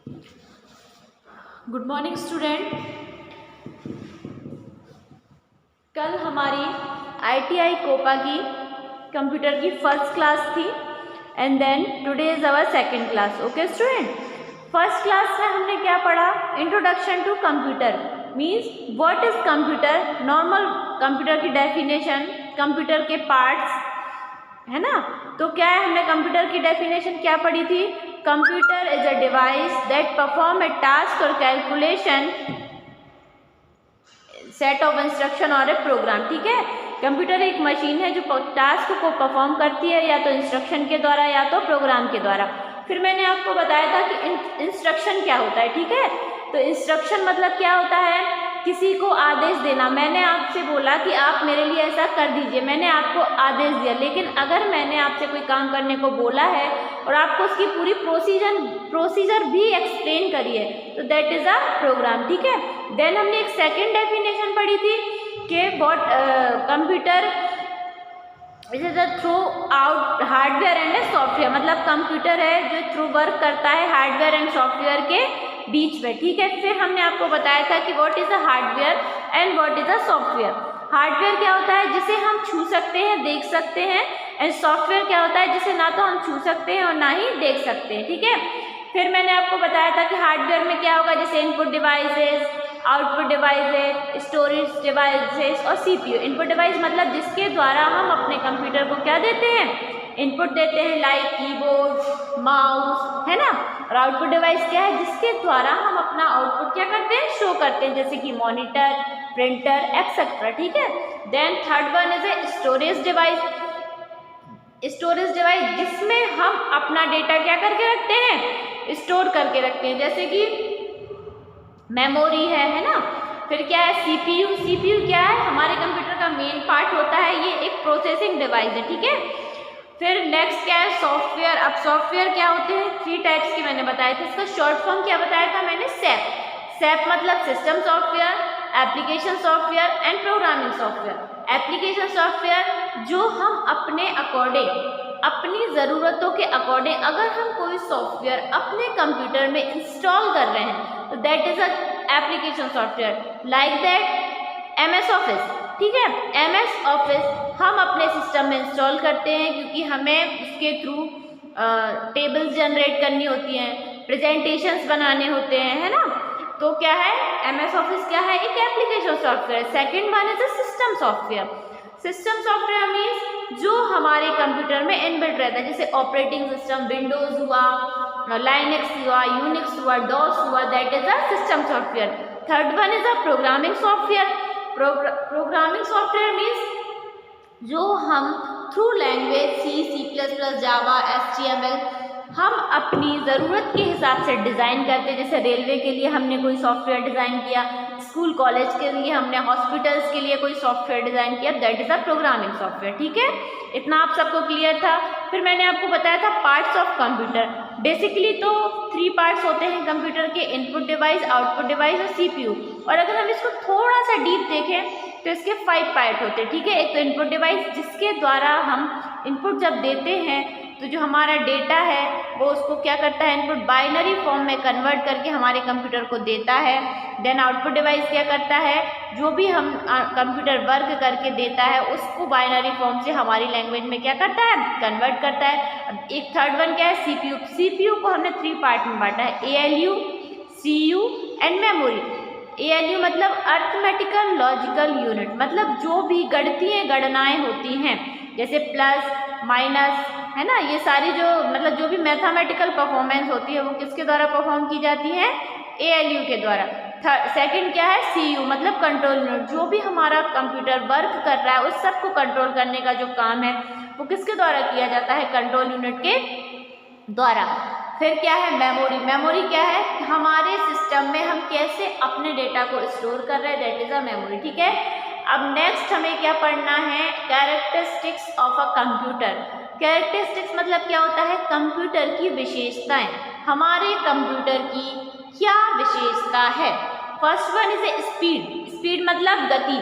Good morning student. कल हमारी ITI COPA की कंप्यूटर की फर्स्ट क्लास थी and then today is our second class. Okay student, first class में हमने क्या पढ़ा? Introduction to computer means what is computer, normal computer की डेफिनेशन, कंप्यूटर के पार्ट्स, है ना। तो क्या है, हमने कंप्यूटर की डेफिनेशन क्या पढ़ी थी? Computer is a device that perform a task और कैलकुलेशन, सेट ऑफ इंस्ट्रक्शन और ए प्रोग्राम। ठीक है, कंप्यूटर एक मशीन है जो टास्क को परफॉर्म करती है या तो इंस्ट्रक्शन के द्वारा या तो प्रोग्राम के द्वारा। फिर मैंने आपको बताया था कि इंस्ट्रक्शन क्या होता है। ठीक है, तो इंस्ट्रक्शन मतलब क्या होता है? किसी को आदेश देना। मैंने आपसे बोला कि आप मेरे लिए ऐसा कर दीजिए, मैंने आपको आदेश दिया, लेकिन अगर मैंने आपसे कोई काम करने को बोला है और आपको उसकी पूरी प्रोसीजर भी एक्सप्लेन करी है तो दैट इज़ अ प्रोग्राम। ठीक है, देन हमने एक सेकेंड डेफिनेशन पढ़ी थी कि what computer is a through out hardware and software, मतलब कंप्यूटर है जो थ्रू वर्क करता है हार्डवेयर एंड सॉफ्टवेयर के बीच में। ठीक है, फिर हमने आपको बताया था कि what is a hardware and what is a software. Hardware क्या होता है? जिसे हम छू सकते हैं, देख सकते हैं, एंड सॉफ्टवेयर क्या होता है? जिसे ना तो हम छू सकते हैं और ना ही देख सकते हैं। ठीक है, फिर मैंने आपको बताया था कि हार्डवेयर में क्या होगा, जैसे input devices, output devices, storage devices और CPU। इनपुट डिवाइस मतलब जिसके द्वारा हम अपने कंप्यूटर को क्या देते हैं? इनपुट देते हैं, लाइक कीबोर्ड, माउस, है ना। और आउटपुट डिवाइस क्या है? जिसके द्वारा हम अपना आउटपुट क्या करते हैं? शो करते हैं, जैसे कि मॉनिटर, प्रिंटर, एक्सेट्रा। ठीक है, then third one is a storage device. Storage device जिसमें हम अपना डेटा क्या करके रखते हैं? स्टोर करके रखते हैं, जैसे कि मेमोरी है ना। फिर क्या है? CPU क्या है? हमारे कंप्यूटर का मेन पार्ट होता है, ये एक प्रोसेसिंग डिवाइस है। ठीक है, फिर नेक्स्ट क्या है? सॉफ्टवेयर। अब सॉफ्टवेयर क्या होते हैं? 3 टाइप्स के मैंने बताए थे। इसका शॉर्ट फॉर्म क्या बताया था मैंने? SAP मतलब system software, application software and programming software. Application software जो हम अपने अकॉर्डिंग, अपनी ज़रूरतों के अकॉर्डिंग अगर हम कोई सॉफ्टवेयर अपने कंप्यूटर में इंस्टॉल कर रहे हैं तो that is a application software. Like that MS office. ठीक है, MS ऑफिस हम अपने सिस्टम में इंस्टॉल करते हैं क्योंकि हमें उसके थ्रू टेबल्स जनरेट करनी होती हैं, प्रेजेंटेशंस बनाने होते हैं, है ना। तो क्या है? MS ऑफिस क्या है? एक application software. Second one is a system software. System software means जो हमारे कंप्यूटर में इनबिल्ट रहता है, जैसे ऑपरेटिंग सिस्टम, विंडोज हुआ, लाइनेक्स हुआ, यूनिक्स हुआ, डॉस हुआ, that is a system software. Third one is a programming software. Programming software means जो हम थ्रू लैंग्वेज C++, जावा, HTML हम अपनी ज़रूरत के हिसाब से डिज़ाइन करते हैं। जैसे रेलवे के लिए हमने कोई सॉफ्टवेयर डिज़ाइन किया, स्कूल कॉलेज के लिए हमने, हॉस्पिटल्स के लिए कोई सॉफ्टवेयर डिज़ाइन किया, that is a programming software. ठीक है, इतना आप सबको क्लियर था। फिर मैंने आपको बताया था पार्ट्स ऑफ कंप्यूटर। बेसिकली तो 3 पार्ट्स होते हैं कंप्यूटर के, इनपुट डिवाइस, आउटपुट डिवाइस और CPU। और अगर हम इसको थोड़ा सा डीप देखें तो इसके 5 पार्ट होते हैं। ठीक है, एक तो इनपुट डिवाइस जिसके द्वारा हम इनपुट जब देते हैं तो जो हमारा डेटा है वो उसको क्या करता है? इनपुट बाइनरी फॉर्म में कन्वर्ट करके हमारे कंप्यूटर को देता है। देन आउटपुट डिवाइस क्या करता है? जो भी हम कंप्यूटर वर्क करके देता है उसको बाइनरी फॉर्म से हमारी लैंग्वेज में क्या करता है? कन्वर्ट करता है। अब एक थर्ड वन क्या है? CPU को हमने 3 पार्ट में बांटा है, ALU, CU and memory. ALU मतलब अर्थमेटिकल लॉजिकल यूनिट, मतलब जो भी गणितीय गणनाएं होती हैं जैसे प्लस माइनस, है ना, ये सारी जो मतलब जो भी मैथमेटिकल परफॉर्मेंस होती है वो किसके द्वारा परफॉर्म की जाती है? ALU के द्वारा। सेकंड क्या है? CU मतलब कंट्रोल यूनिट, जो भी हमारा कंप्यूटर वर्क कर रहा है उस सब को कंट्रोल करने का जो काम है वो किसके द्वारा किया जाता है? कंट्रोल यूनिट के द्वारा। फिर क्या है? मेमोरी। मेमोरी क्या है? हमारे सिस्टम में हम कैसे अपने डेटा को स्टोर कर रहे हैं, दैट इज अ मेमोरी। ठीक है, अब नेक्स्ट हमें क्या पढ़ना है? Characteristics of a computer. Characteristics मतलब क्या होता है? कंप्यूटर की विशेषताएं। हमारे कंप्यूटर की क्या विशेषता है? First one is A speed. Speed मतलब गति।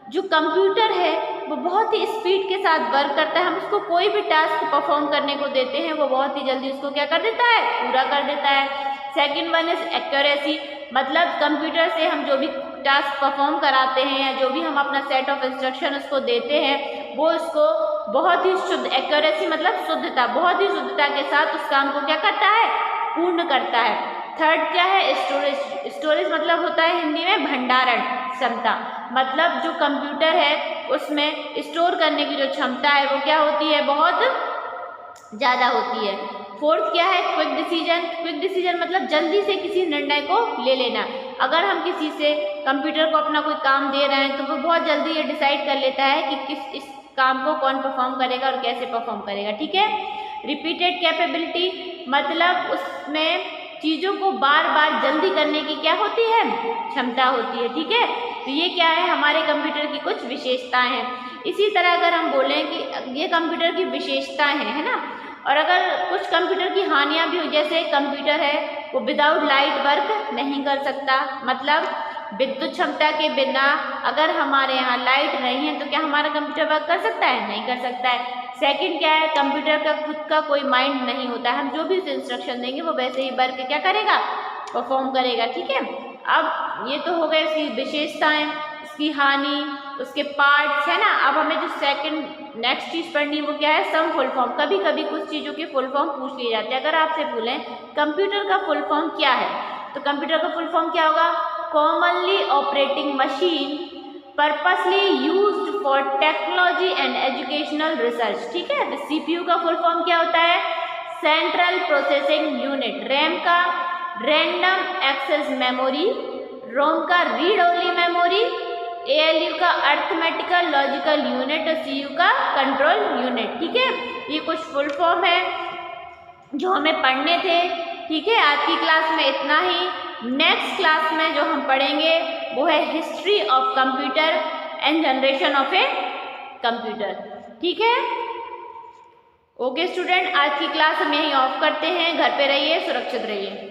जो कंप्यूटर है वो बहुत ही स्पीड के साथ वर्क करता है। हम उसको कोई भी टास्क परफॉर्म करने को देते हैं वो बहुत ही जल्दी उसको क्या कर देता है? पूरा कर देता है। सेकंड वन इज एक्यूरेसी, मतलब कंप्यूटर से हम जो भी टास्क परफॉर्म कराते हैं या जो भी हम अपना सेट ऑफ इंस्ट्रक्शन उसको देते हैं वो उसको बहुत ही शुद्ध, एक्यूरेसी मतलब शुद्धता, बहुत ही शुद्धता के साथ उस काम को क्या करता है, पूर्ण करता है। थर्ड क्या है, स्टोरेज। स्टोरेज मतलब होता है हिंदी में भंडारण क्षमता, मतलब जो कंप्यूटर है उसमें स्टोर करने की जो क्षमता है वो क्या होती है, बहुत ज़्यादा होती है। फोर्थ क्या है, क्विक डिसीजन। क्विक डिसीजन मतलब जल्दी से किसी निर्णय को ले लेना। अगर हम किसी से कंप्यूटर को अपना कोई काम दे रहे हैं तो वो बहुत जल्दी ये डिसाइड कर लेता है कि इस काम को कौन परफॉर्म करेगा और कैसे परफॉर्म करेगा, ठीक है। रिपीटेड कैपेबिलिटी मतलब उसमें चीज़ों को बार बार जल्दी करने की क्या होती है, क्षमता होती है, ठीक है। तो ये क्या है, हमारे कंप्यूटर की कुछ विशेषताएं हैं। इसी तरह अगर हम बोलें कि ये कंप्यूटर की विशेषताएं हैं, है ना, और अगर कुछ कंप्यूटर की हानियां भी हो, जैसे कंप्यूटर है वो विदाउट लाइट वर्क नहीं कर सकता, मतलब विद्युत क्षमता के बिना अगर हमारे यहाँ लाइट नहीं है तो क्या हमारा कंप्यूटर वर्क कर सकता है, नहीं कर सकता है। सेकंड क्या है, कंप्यूटर का खुद का कोई माइंड नहीं होता है, हम जो भी उसे इंस्ट्रक्शन देंगे वो वैसे ही वर्क क्या करेगा, परफॉर्म करेगा, ठीक है। अब ये तो हो गए इसकी विशेषताएं, इसकी हानि, उसके पार्ट्स, है ना। अब हमें जो सेकंड नेक्स्ट चीज़ पढ़नी है वो क्या है, सम फुल फॉर्म। कभी कभी कुछ चीज़ों के फुल फॉर्म पूछ लिए जाते हैं। अगर आपसे बोलें कंप्यूटर का फुल फॉर्म क्या है, तो कंप्यूटर का फुल फॉर्म क्या होगा, commonly operating machine purposely used for technology and educational research, ठीक है। सीपीयू का फुल फॉर्म क्या होता है, सेंट्रल प्रोसेसिंग यूनिट। रैम का रैंडम एक्सेस मेमोरी, रोम का रीड ओनली मेमोरी, एएलयू का अर्थमेटिकल लॉजिकल यूनिट और सीयू का कंट्रोल यूनिट, ठीक है। ये कुछ फुल फॉर्म है जो हमें पढ़ने थे, ठीक है। आज की क्लास में इतना ही। नेक्स्ट क्लास में जो हम पढ़ेंगे वो है history of computer and generation of a computer, ठीक है। ओके स्टूडेंट, आज की क्लास हम यहीं ऑफ करते हैं। घर पे रहिए, सुरक्षित रहिए।